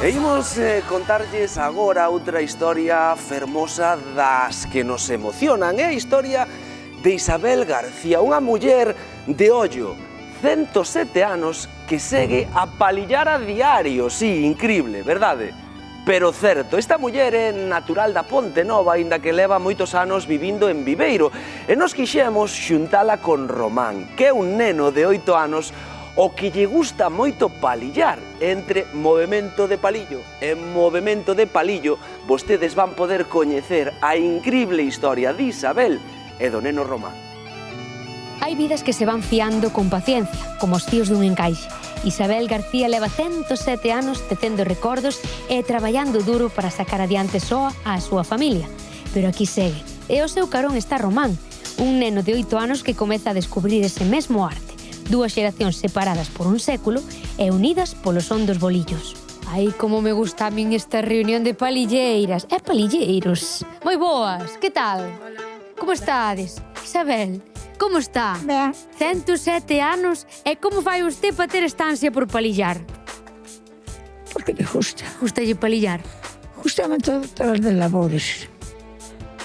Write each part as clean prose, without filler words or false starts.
E imos contarlles agora outra historia fermosa das que nos emocionan. É a historia de Isabel García, unha muller de ollo, 107 anos, que segue a palillar a diario. Sí, increíble, verdade? Pero certo, esta muller é natural da Ponte Nova, aínda que leva moitos anos vivindo en Viveiro. E nos quixemos xuntala con Román, que é un neno de 8 anos o que lle gusta moito palillar. Entre movemento de palillo e movemento de palillo, vostedes van poder coñecer a increíble historia de Isabel e do neno Román. Hai vidas que se van fiando con paciencia, como os fíos dun encaixe. Isabel García leva 107 anos tecendo recordos e traballando duro para sacar adiante soa a súa familia. Pero aquí segue. E ao seu carón está Román, un neno de 8 anos que comeza a descubrir ese mesmo arte. Dúas xeracións separadas por un século e unidas polo son dos bolillos. Ai, como me gusta a min esta reunión de palilleiras e palilleiros. Moi boas, que tal? Hola. Como estades? Isabel, como está? Ben. 107 anos e como fai usted para ter esta ansia por palillar? Porque me gusta. Gustalle palillar? Gustame todas as de labores.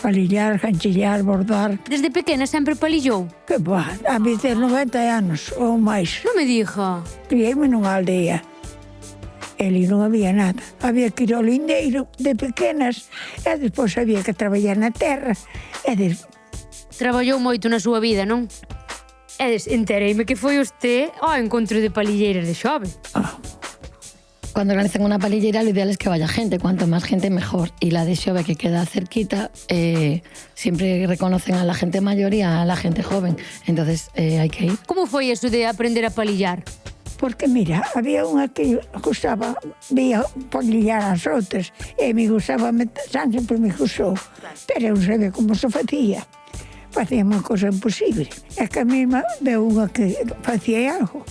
Palillar, ganchillar, bordar. Desde pequena sempre palillou? Que boa, a mí ter 90 anos ou máis. Non me diga. Criei-me nunha aldea. Ali non había nada. Había que ir ao lindeiro de pequenas e despois había que traballar na terra. E Traballou moito na súa vida, non? E entereime que foi usted ao encontro de palilleiras de xove. Cuando organizan una palillera, lo ideal es que vaya gente, cuanto más gente mejor. Y la de Xove, que queda cerquita, siempre reconocen a la gente mayor y a la gente joven. Entonces hay que ir. Como foi eso de aprender a palillar? Porque, mira, había unha que gustaba, vía palillar as outras, e me gustaba, sempre me gustou. Pero eu non sabía como se facía. Facía unha cosa imposible. É que a mesma veu unha que facía algo.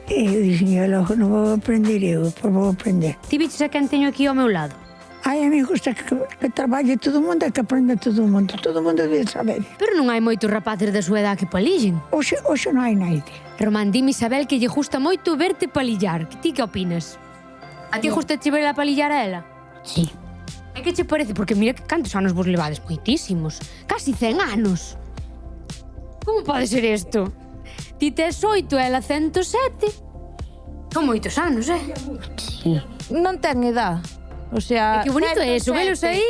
E eu dixen, logo non vou aprender eu, pois vou aprender. Ti biches a quen teño aquí ao meu lado? Ai, a mí gusta que traballe todo o mundo e que aprenda todo o mundo. Todo o mundo debe saber. Pero non hai moitos rapaces da súa edad que palillen. Oxe non hai naide. Román, dime, Isabel, que lle gusta moito verte palillar. Ti que opinas? A ti gusta che ver a palillar a ela? Sí. E que che parece? Porque mira que cantos anos vos levades, moitísimos. Casi 100 anos. Como pode ser isto? Ti tes 8 e ela 107. Son moitos anos, Sí. Non ten edad. O sea, E que bonito é eso, velos aí?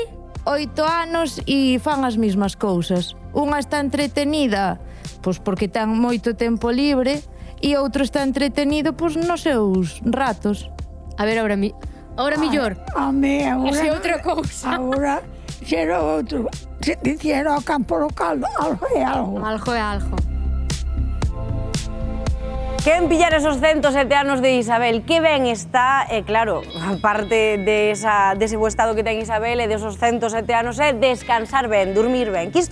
8 anos e fan as mesmas cousas. Unha está entretenida, pois porque ten moito tempo libre, e outro está entretenido, pois nos seus ratos. A ver, ahora millor. A mí agora... Ese é outra cousa. Agora, xera outro. Se dicera ao campo local, algo é algo. Algo é algo. Quen pillar esos 107 anos de Isabel, que ben está, e claro, aparte dese bo estado que ten Isabel e de esos 107 anos é descansar ben, dormir ben. Que isto